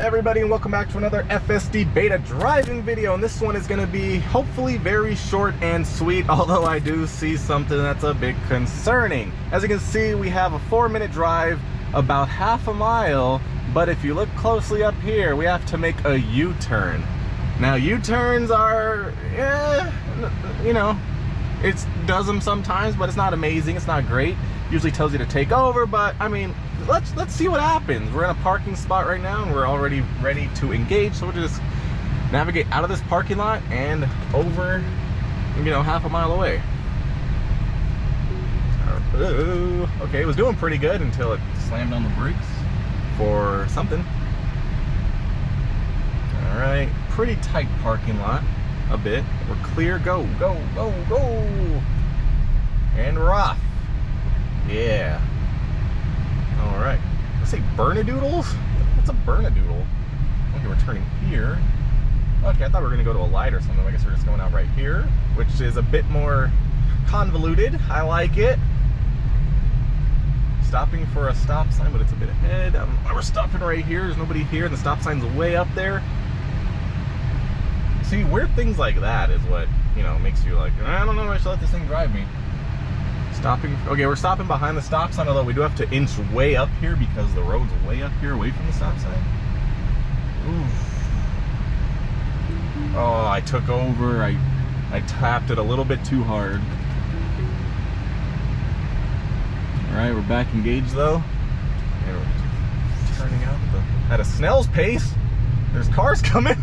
everybody, and welcome back to another FSD beta driving video. And this one is going to be hopefully very short and sweet, although I do see something that's a bit concerning. As you can see, we have a 4-minute drive, about half a mile, but if you look closely up here, we have to make a U-turn. Now, U-turns are, you know, it does them sometimes, but it's not amazing, it's not great. Usually tells you to take over, but I mean, let's see what happens. We're in a parking spot right now and we're already ready to engage, so we'll just navigate out of this parking lot and over, you know, half a mile away. Okay, it was doing pretty good until it slammed on the brakes for something. All right, pretty tight parking lot, a bit. We're clear, go, go, go, go. And we're off. Yeah. All right. Let's say Bernadoodles? What's a Bernadoodle? Okay, we're turning here. Okay, I thought we were gonna go to a light or something. I guess we're just going out right here, which is a bit more convoluted. I like it. Stopping for a stop sign, but it's a bit ahead. We're stopping right here. There's nobody here, and the stop sign's way up there. See, weird things like that is what, you know, makes you like, I don't know if I should let this thing drive me. Stopping, okay, we're stopping behind the stop sign, although we do have to inch way up here because the road's way up here, away from the stop sign. Oof. Oh, I took over, I tapped it a little bit too hard. All right, we're back engaged though. And we're turning out at a snail's pace. There's cars coming.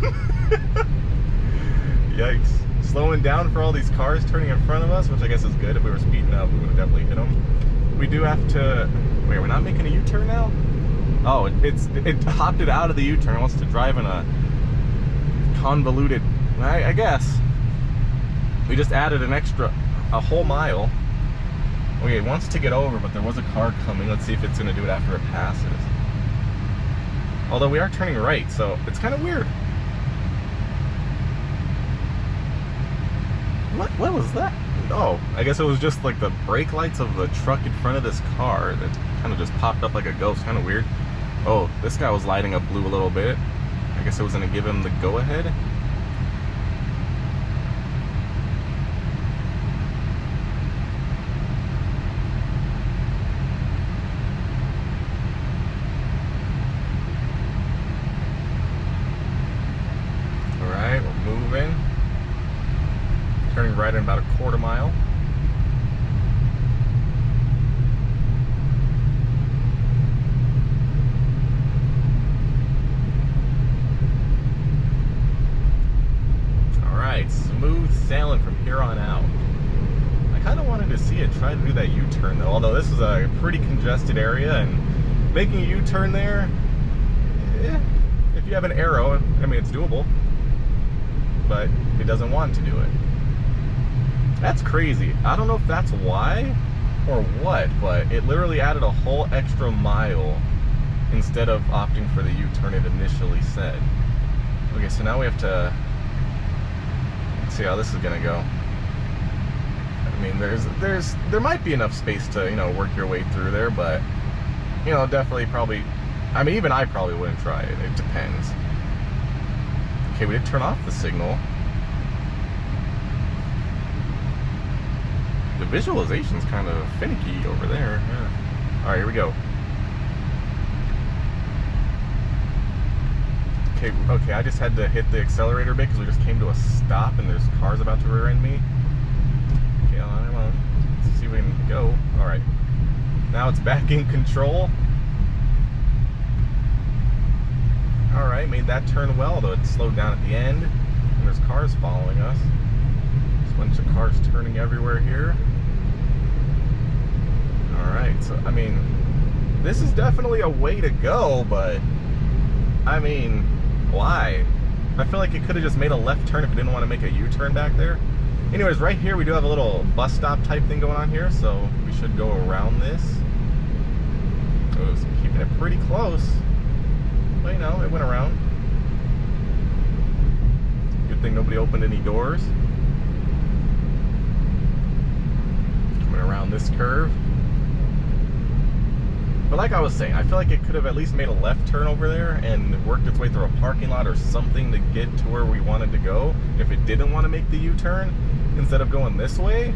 Yikes. Slowing down for all these cars turning in front of us, which I guess is good. If we were speeding up, we would have definitely hit them. We do have to, wait, we're not making a U-turn now? Oh, it hopped it out of the U-turn. It wants to drive in a convoluted, I guess. We just added a whole mile. Okay, it wants to get over, but there was a car coming. Let's see if it's gonna do it after it passes. Although we are turning right, so it's kind of weird. What was that? Oh, I guess it was just like the brake lights of the truck in front of this car that kind of just popped up like a ghost. Kind of weird. Oh, this guy was lighting up blue a little bit. I guess it was gonna give him the go-ahead. All right, we're moving. Turning right in about a quarter mile. All right, smooth sailing from here on out. I kind of wanted to see it try to do that U-turn though, although this is a pretty congested area and making a U-turn there, if you have an arrow, I mean, it's doable, but it doesn't want to do it. That's crazy. I don't know if that's why or what, but it literally added a whole extra mile instead of opting for the U-turn it initially said. Okay, so now we have to, let's see how this is gonna go. I mean, there might be enough space to, you know, work your way through there, but, you know, definitely probably, I mean, even I probably wouldn't try it. It depends. Okay, we did turn off the signal. The visualization's kind of finicky over there. Yeah. All right, here we go. Okay, I just had to hit the accelerator a bit because we just came to a stop and there's cars about to rear end me. Okay, hold on. Let's see if we can go. All right, now it's back in control. All right, made that turn well, though it slowed down at the end. And there's cars following us. A bunch of cars turning everywhere here. Alright, so I mean, this is definitely a way to go, but I mean, why? I feel like it could have just made a left turn if it didn't want to make a U-turn back there. Anyways, right here we do have a little bus stop type thing going on here, so we should go around this. It was keeping it pretty close, but you know, it went around. Good thing nobody opened any doors. Around this curve. But like I was saying, I feel like it could have at least made a left turn over there and worked its way through a parking lot or something to get to where we wanted to go if it didn't want to make the U-turn, instead of going this way,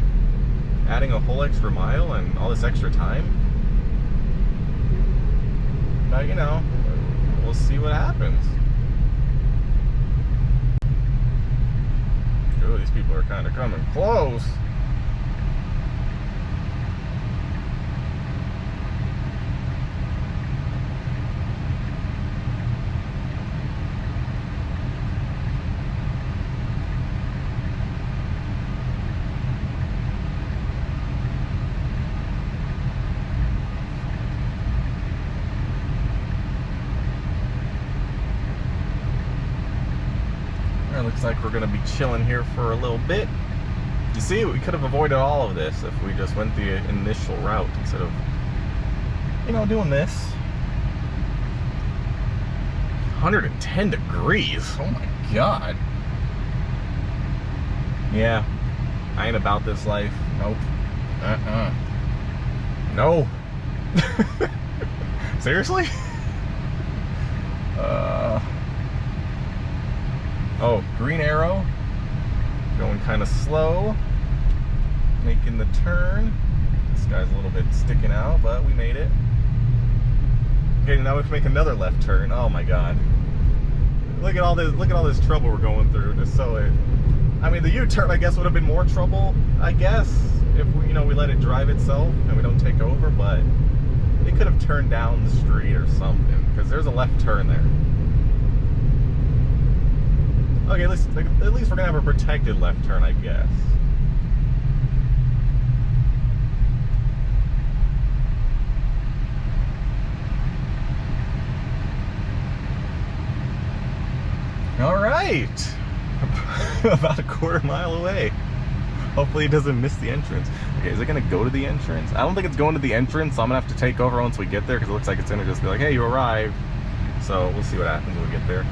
adding a whole extra mile and all this extra time. But, you know, we'll see what happens. Ooh, these people are kind of coming close. Looks like we're going to be chilling here for a little bit. You see, we could have avoided all of this if we just went the initial route instead of, you know, doing this. 110 degrees. Oh my God. Yeah, I ain't about this life. Nope. No. Seriously? Oh, green arrow, going kind of slow, making the turn. This guy's a little bit sticking out, but we made it. Okay, now we have to make another left turn. Oh my God! Look at all this trouble we're going through. Just so it, I mean, the U-turn I guess would have been more trouble, I guess, if we, you know, we let it drive itself and we don't take over. But it could have turned down the street or something, because there's a left turn there. Okay, at least we're gonna have a protected left turn, I guess. All right, about a quarter mile away. Hopefully it doesn't miss the entrance. Okay, is it gonna go to the entrance? I don't think it's going to the entrance, so I'm gonna have to take over once we get there, because it looks like it's gonna just be like, hey, you arrived. So we'll see what happens when we get there.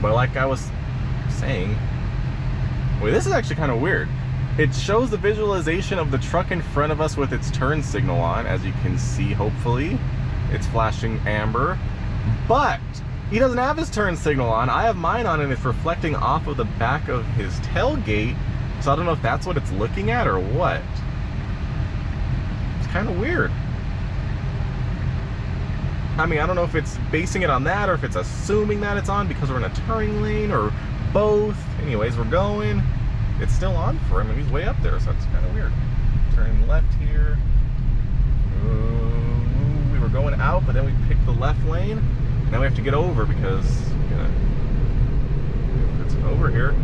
But like I was saying, wait, this is actually kind of weird. It shows the visualization of the truck in front of us with its turn signal on, as you can see, hopefully. It's flashing amber. But he doesn't have his turn signal on. I have mine on, and it's reflecting off of the back of his tailgate. So I don't know if that's what it's looking at or what. It's kind of weird. I mean, I don't know if it's basing it on that or if it's assuming that it's on because we're in a turning lane or both. Anyways, we're going. It's still on for him and he's way up there, so that's kind of weird. Turning left here. Ooh, we were going out, but then we picked the left lane. Now we have to get over because, you know, it's over here.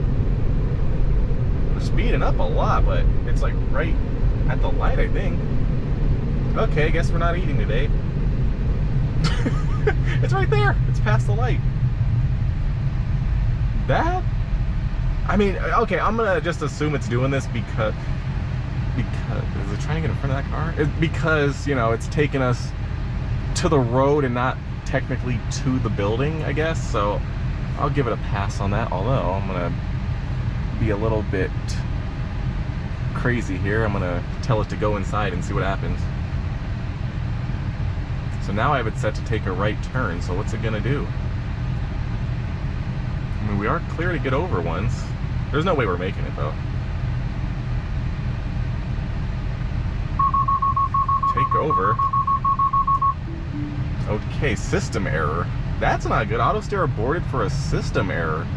We're speeding up a lot, but it's like right at the light, I think. Okay, I guess we're not eating today. It's right there. It's past the light. That, I mean, okay, I'm gonna just assume it's doing this because is it trying to get in front of that car? Because, you know, it's taking us to the road and not technically to the building, I guess. So I'll give it a pass on that. Although I'm gonna be a little bit crazy here. I'm gonna tell it to go inside and see what happens. So now I have it set to take a right turn, so what's it gonna do? I mean, we are clear to get over once. There's no way we're making it though. Take over. Okay, system error. That's not good. Auto steer aborted for a system error.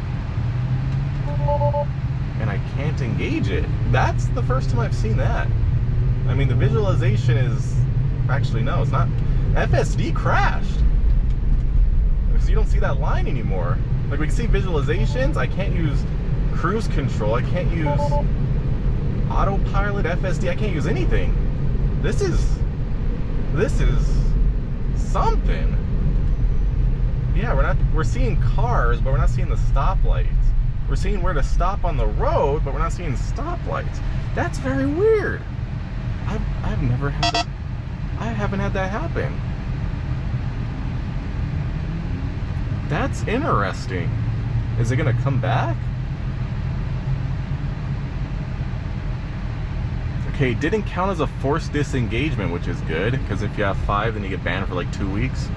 And I can't engage it. That's the first time I've seen that. I mean, the visualization is... Actually, no, it's not. FSD crashed. Because you don't see that line anymore. Like, we can see visualizations. I can't use cruise control. I can't use autopilot, FSD. I can't use anything. This is something. Yeah, we're seeing cars, but we're not seeing the stoplights. We're seeing where to stop on the road, but we're not seeing stoplights. That's very weird. I've never had that. I haven't had that happen. That's interesting. Is it gonna come back? Okay, didn't count as a forced disengagement, which is good, because if you have 5, then you get banned for like 2 weeks.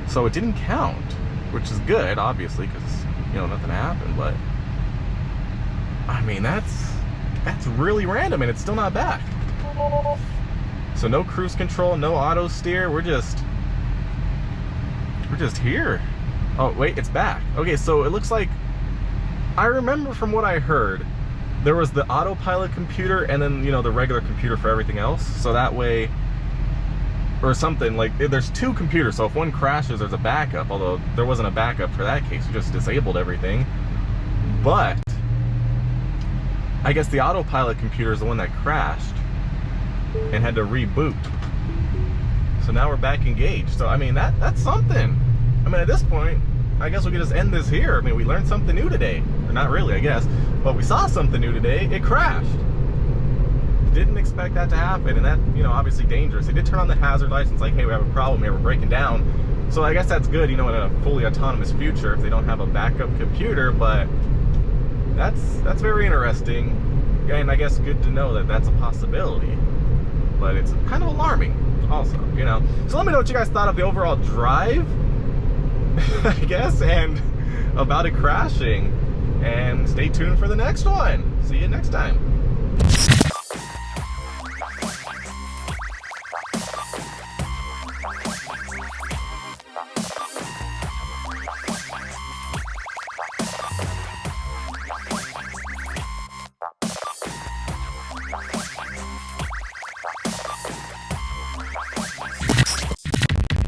So it didn't count, which is good, obviously, because, you know, nothing happened, but I mean, that's really random, and it's still not back. So no cruise control, no auto steer, we're just here. Oh, wait, it's back. Okay, so it looks like, I remember from what I heard, there was the autopilot computer and then, you know, the regular computer for everything else. So that way, or something, like, there's 2 computers, so if one crashes, there's a backup, although there wasn't a backup for that case, you just disabled everything. But I guess the autopilot computer is the one that crashed and had to reboot. So now we're back engaged. So I mean, that's something. I mean, at this point, I guess we could just end this here. I mean, we learned something new today. Or not really, I guess, but we saw something new today. It crashed. Didn't expect that to happen, and that, you know, obviously dangerous. They did turn on the hazard lights and it's like, hey, we have a problem here, we're breaking down. So I guess that's good, you know, in a fully autonomous future if they don't have a backup computer, but that's very interesting. And I guess good to know that that's a possibility. But it's kind of alarming also, you know. So let me know what you guys thought of the overall drive, I guess, and about it crashing. And stay tuned for the next one. See you next time.